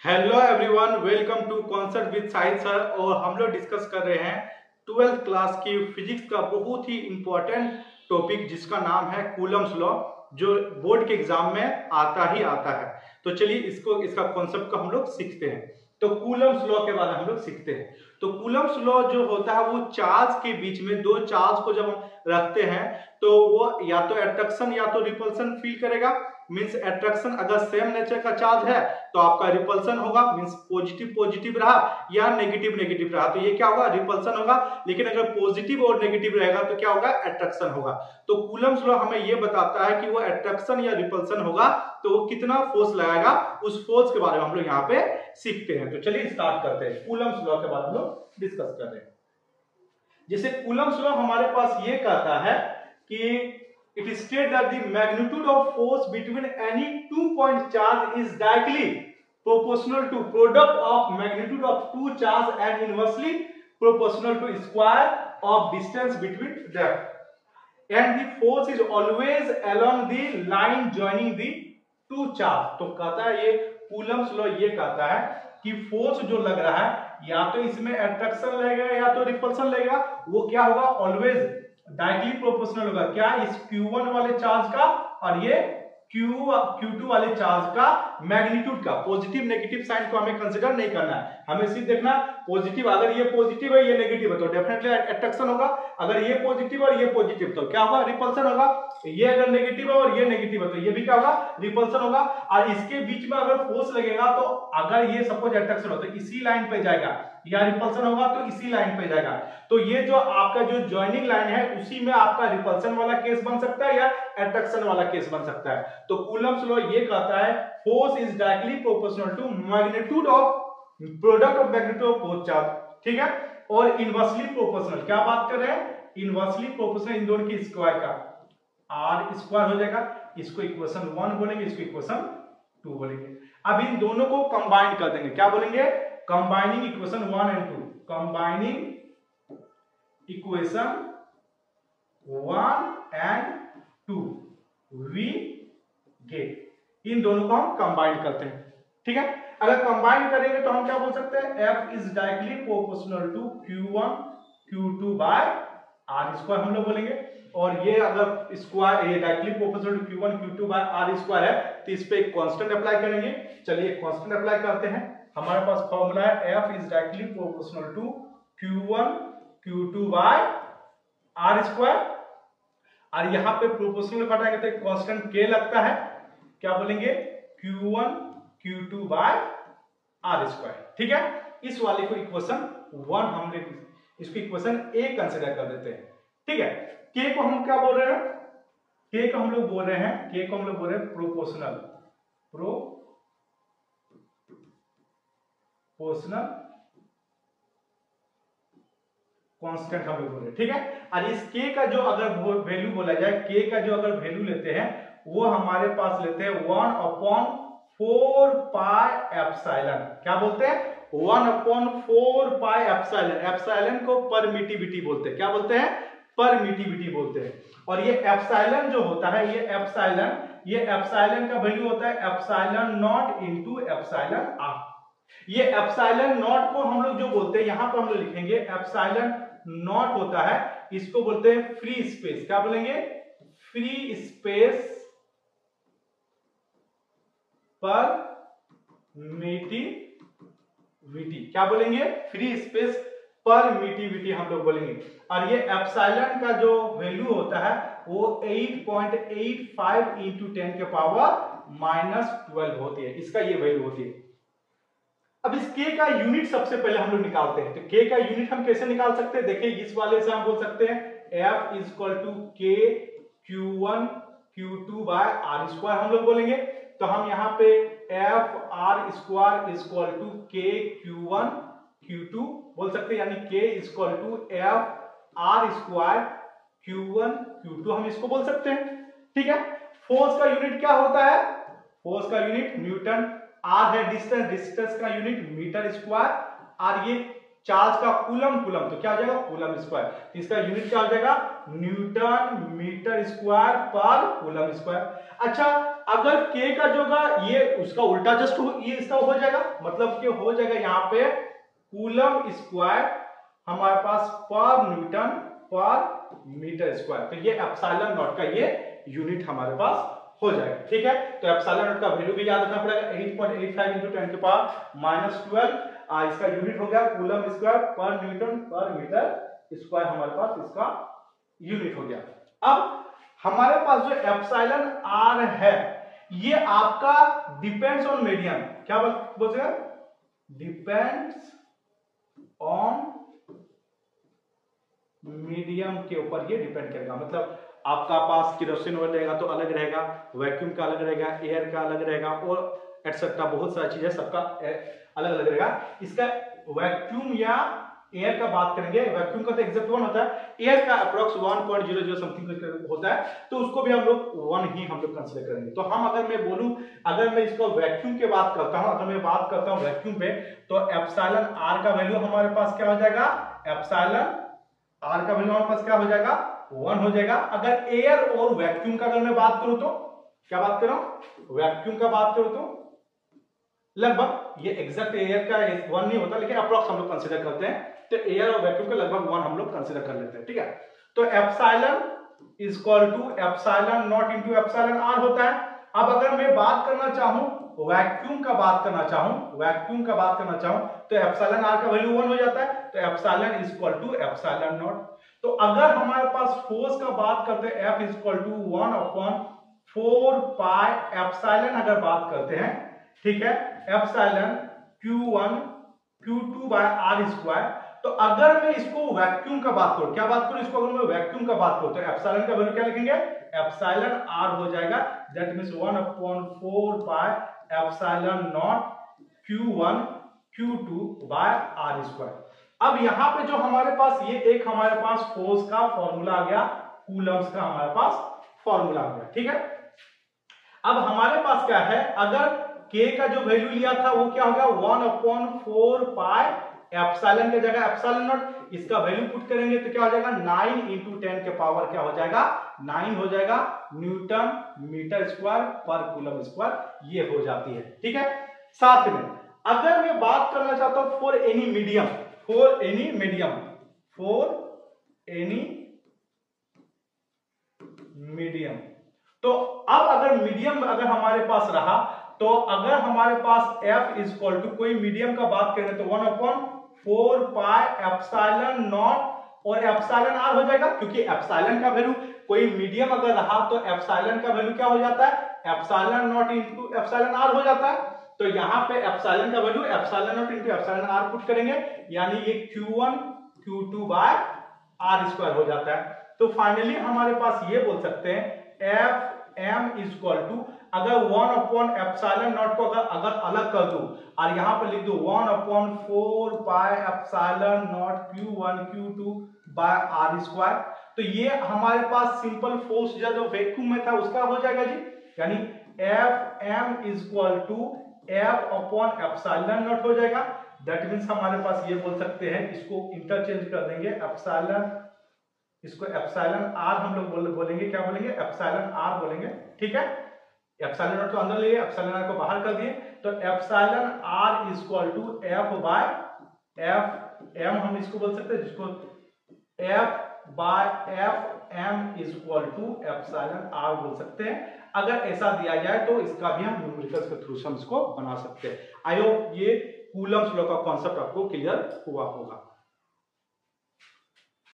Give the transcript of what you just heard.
Hello everyone, welcome to concert with Sahil sir. और हम लोग डिस्कस कर रहे हैं 12th क्लास की फिजिक्स का बहुत ही इंपॉर्टेंट टॉपिक जिसका नाम है कूलम्स लॉ, जो बोर्ड के एग्जाम में आता ही आता है। तो चलिए इसका कॉन्सेप्ट को हम लोग सीखते हैं। तो कूलम्स लॉ के बारे में हम लोग सीखते हैं। तो कूलम्स लॉ जो होता है वो चार्ज के बीच में दो चार्ज को जब हम रखते हैं तो वो या तो अट्रैक्शन या तो रिपल्सन फील करेगा। मींस अट्रैक्शन अगर सेम नेचर का चार्ज है तो आपका रिपल्सन होगा, मींस पॉजिटिव पॉजिटिव रहा या नेगेटिव नेगेटिव रहा तो ये क्या होगा, रिपल्सन होगा। लेकिन अगर पॉजिटिव और नेगेटिव रहेगा तो क्या होगा, अट्रैक्शन होगा। तो कूलम्स लॉ हमें ये बताता है कि वो अट्रैक्शन या रिपल्सन होगा तो वो कितना फोर्स लगाएगा, उस फोर्स के बारे में हम लोग यहाँ पे सीखते हैं। तो चलिए स्टार्ट करते हैं। कूलम्स लॉ के बारे में हम लोग डिस्कस कर रहे हैं। जैसे कूलम्स लॉ हमारे पास ये कहता है कि it is stated that the magnitude of force between any 2-point charge is directly proportional to product of magnitude of two charge and inversely proportional to square of distance between them, and the force is always along the line joining the two charge। तो कहता है ये Coulomb's law ये कहता है कि force जो लग रहा है या तो इसमें अट्रैक्शन लगेगा या तो रिपल्सन लगेगा, वो क्या होगा, ऑलवेज डायरेक्टली प्रोपोर्शनल होगा। क्या, इस Q1 वाले चार्ज का और ये Q2 वाले चार्ज का मैग्नीट्यूड का। पॉजिटिव नेगेटिव साइन को हमें कंसीडर नहीं करना है, हमें सिर्फ देखना पॉजिटिव। अगर ये पॉजिटिव है ये नेगेटिव है तो डेफिनेटली अट्रैक्शन होगा। अगर ये पॉजिटिव और ये पॉजिटिव तो क्या होगा, रिपल्सन होगा। ये अगर नेगेटिव है और ये नेगेटिव है तो ये भी क्या होगा, रिपल्सन होगा। और इसके बीच में अगर फोर्स लगेगा तो अगर ये सपोज अट्रैक्शन हो तो इसी लाइन पे जाएगा, या रिपल्सन होगा तो इसी लाइन पे जाएगा। तो ये जो आपका जो जॉइनिंग लाइन है उसी में आपका रिपल्सन वाला केस बन सकता है या अट्रैक्शन वाला केस बन सकता है। तो कूलम्स लॉ ये कहता है force is directly proportional to magnitude of product of magnitude of both charge, ठीक है। और इनवर्सली प्रोपोर्शनल, क्या बात कर रहे हैं, इनवर्सली प्रोपोर्शनल इन दोनों की स्क्वायर का आर स्क्वायर हो जाएगा। इसको इक्वेशन 1 बोलेंगे, इसको इक्वेशन 2 बोलेंगे। अब इन दोनों को कंबाइन कर देंगे, क्या बोलेंगे, combining equation 1 and 2, combining equation 1 and 2 we get. इन दोनों को हम कंबाइन करते हैं, ठीक है। अगर कंबाइन करेंगे तो हम क्या बोल सकते हैं, F is directly proportional to Q1 Q2 by R square हम लोग बोलेंगे। और ये अगर स्क्वायर ये directly proportional to Q1 Q2 by R square है तो इस पे एक कांस्टेंट अप्लाई करेंगे। चलिए कांस्टेंट अप्लाई करते हैं। हमारे पास फॉर्मूला है F is directly proportional to Q1 Q2 by R square. और यहां पे प्रोपोर्शनल हटाएंगे तो एक कांस्टेंट K लगता है, क्या बोलेंगे, Q1 Q2 by R square, ठीक है। इस वाले को इक्वेशन 1 हमने इसको इक्वेशन A कंसीडर कर देते हैं, ठीक है। K को हम क्या बोल रहे हैं, K को हम लोग बोल रहे हैं प्रोपोर्शनल कांस्टेंट हम लोग बोल रहे हैं, ठीक है। और इस K का जो अगर वैल्यू बोला जाए, K का जो अगर वैल्यू लेते हैं वो हमारे पास लेते हैं 1/4 पाई एप्सिलॉन। क्या बोलते हैं, 1/4 पाई एप्सिलॉन। एप्सिलॉन को परमिटिविटी बोलते हैं, क्या बोलते हैं, परमिटिविटी बोलते हैं। और ये एप्सिलॉन जो होता है, ये एप्सिलॉन का वैल्यू होता है epsilon naught into epsilon R. ये एप्सिलॉन नॉट को हम लोग जो बोलते हैं, यहां पर हम लोग लिखेंगे एप्सिलॉन नॉट होता है, इसको बोलते हैं फ्री स्पेस। क्या बोलेंगे, फ्री स्पेस परमिटिविटी। क्या बोलेंगे, फ्री स्पेस परमिटिविटी हम लोग बोलेंगे। और ये एप्सिलॉन का जो वैल्यू होता है वो 8.85 इंटू 10 के पावर -12 होती है, इसका ये वैल्यू होती है। अब इस K का यूनिट सबसे पहले हम लोग निकालते हैं। तो K का यूनिट हम कैसे निकाल सकते हैं, देखिए इस वाले से हम बोल सकते हैं F is equal to K Q1 Q2 by R square हम लोग बोलेंगे। तो हम यहाँ पे F R square is equal to K Q1 Q2 बोल सकते हैं, यानी K is equal to F R square Q1 Q2 हम इसको बोल सकते हैं, ठीक है। फोर्स का यूनिट क्या होता है, फोर्स का यूनिट न्यूटन, आर है डिस्टेंस, डिस्टेंस का यूनिट मीटर स्क्वायर। और ये चार्ज का कूलम, तो क्या हो जाएगा कूलम स्क्वायर। तो इसका यूनिट क्या हो जाएगा न्यूटन मीटर स्क्वायर पर कूलम स्क्वायर। अच्छा अगर k का जो होगा ये उसका उल्टा जस्ट ये इसका हो जाएगा, मतलब कि हो जाएगा यहाँ पे कूलम स्क्वायर हमारे पास पर न्यूटन पर मीटर स्क्वायर। तो ये एप्सिलॉन नॉट का ये यूनिट हमारे पास हो जाएगा। ठीक है, तो एप्सिलॉन नॉट का वैल्यू भी याद रखना पड़ेगा 8.85 × 10⁻12। इसका यूनिट हो गया कूलम स्क्वायर पर न्यूटन पर मीटर स्क्वायर, हमारे पास इसका यूनिट हो गया। अब हमारे पास जो एप्सिलॉन आर है ये आपका डिपेंड्स ऑन मीडियम, क्या बोलते हैं डिपेंड्स ऑन मीडियम के ऊपर ये डिपेंड करेगा। मतलब आपका पास केरोसिन ऑयल रहेगा तो अलग रहेगा, वैक्यूम का अलग रहेगा, एयर का अलग रहेगा और एटसेट्रा बहुत सारी चीजें सबका अलग अलग रहेगा। इसका वैक्यूम या एयर का बात करेंगे, वैक्यूम का तो एग्जैक्ट 1 होता है, एयर का अप्रोक्स 1.00 समथिंग होता है, तो उसको भी हम लोग 1 ही हम लोग कंसीडर करेंगे। तो हम अगर मैं बोलूं, अगर मैं इसको वैक्यूम के बात करता हूं, अगर मैं बात करता हूं वैक्यूम पे, तो एप्सिलॉन आर का वैल्यू हमारे पास क्या हो जाएगा, एप्सिलॉन आर का वैल्यू हमारे पास क्या हो जाएगा 1 हो जाएगा। अगर एयर और वैक्यूम का अगर मैं बात करूं तो क्या बात कर रहा हूं, वैक्यूम का बात करूं तो लगभग ये एग्जैक्ट एयर का 1 नहीं होता, लेकिन अप्रॉक्स हम लोग कंसीडर करते हैं, तो एयर और वैक्यूम का लगभग 1 हम लोग कंसीडर कर लेते हैं। ठीक है, तो epsilon is equal to epsilon naught into epsilon R होता है। अब अगर मैं बात करना चाहूं वैक्यूम का बात करना चाहूं तो एप्सिलॉन आर का वैल्यू 1 हो जाता है, तो epsilon is equal to epsilon naught. तो अगर हमारे पास फोर्स का बात करते हैं F is equal to 1/4 pi epsilon अगर बात करते हैं, ठीक है, epsilon Q1 Q2 by R square. तो अगर मैं इसको वैक्यूम का बात करूं, क्या बात करूं इसको, अगर मैं वैक्यूम का बात करूं तो एप्सिलॉन का वैल्यू क्या लिखेंगे, एप्सिलॉन R हो जाएगा, that means 1/4 pi epsilon naught Q1 Q2 by R square. अब यहां पे जो हमारे पास ये एक हमारे पास फोर्स का फॉर्मूला आ गया, कूलम्स का हमारे पास फॉर्मूला आ गया। ठीक है, अब हमारे पास क्या है, अगर k का जो वैल्यू लिया था वो क्या होगा 1/4 पाई एप्सिलॉन की जगह एप्सिलॉन नॉट, इसका वैल्यू पुट करेंगे तो क्या हो जाएगा 9 × 10 के पावर क्या हो जाएगा 9 हो जाएगा न्यूटन मीटर स्क्वायर पर कूलम स्क्वायर, ये हो जाती है। ठीक है, साथ में अगर मैं बात करना चाहता हूं फॉर एनी मीडियम, तो अब अगर मीडियम अगर हमारे पास रहा, तो अगर हमारे पास F इज इक्वल टू कोई मीडियम का बात करें तो 1/4 पाई एप्सिलॉन नॉट और एप्सिलॉन आर हो जाएगा, क्योंकि एप्सिलॉन का वैल्यू कोई मीडियम अगर रहा तो एप्सिलॉन का वैल्यू क्या हो जाता है, epsilon naught into epsilon R हो जाता है। तो यहां पे एप्सिलॉन का value epsilon naught into epsilon R put करेंगे, यानी ये Q1 Q2 by R square हो जाता है। तो फाइनली हमारे पास ये बोल सकते हैं F M is equal to, अगर 1/एप्सिलॉन नॉट को अगर अलग कर दूं और यहां पर लिख दूं 1/4 pi epsilon naught Q1 Q2 by R square, तो ये हमारे पास सिंपल फोर्स जो वैक्यूम में था उसका हो जाएगा जी, यानी F M is equal to F/एप्सिलॉन नॉट हो जाएगा। दैट मींस हमारे पास ये बोल सकते हैं, इसको इंटरचेंज कर देंगे एप्सिलॉन, इसको एप्सिलॉन आर हम लोग बोलेंगे, क्या बोलेंगे एप्सिलॉन आर बोलेंगे। ठीक है, एप्सिलॉन नॉट को अंदर लिए एप्सिलॉन आर को बाहर कर दिए, तो epsilon r is equal to F by F M हम इसको बोल सकते हैं, जिसको F by F M is equal to epsilon r बोल सकते हैं। अगर ऐसा दिया जाए तो इसका भी हम न्यूमेरिकल्स के थ्रू हम इसको बना सकते हैं। आई होप ये कूलम्स लॉ का कॉन्सेप्ट आपको क्लियर हुआ होगा।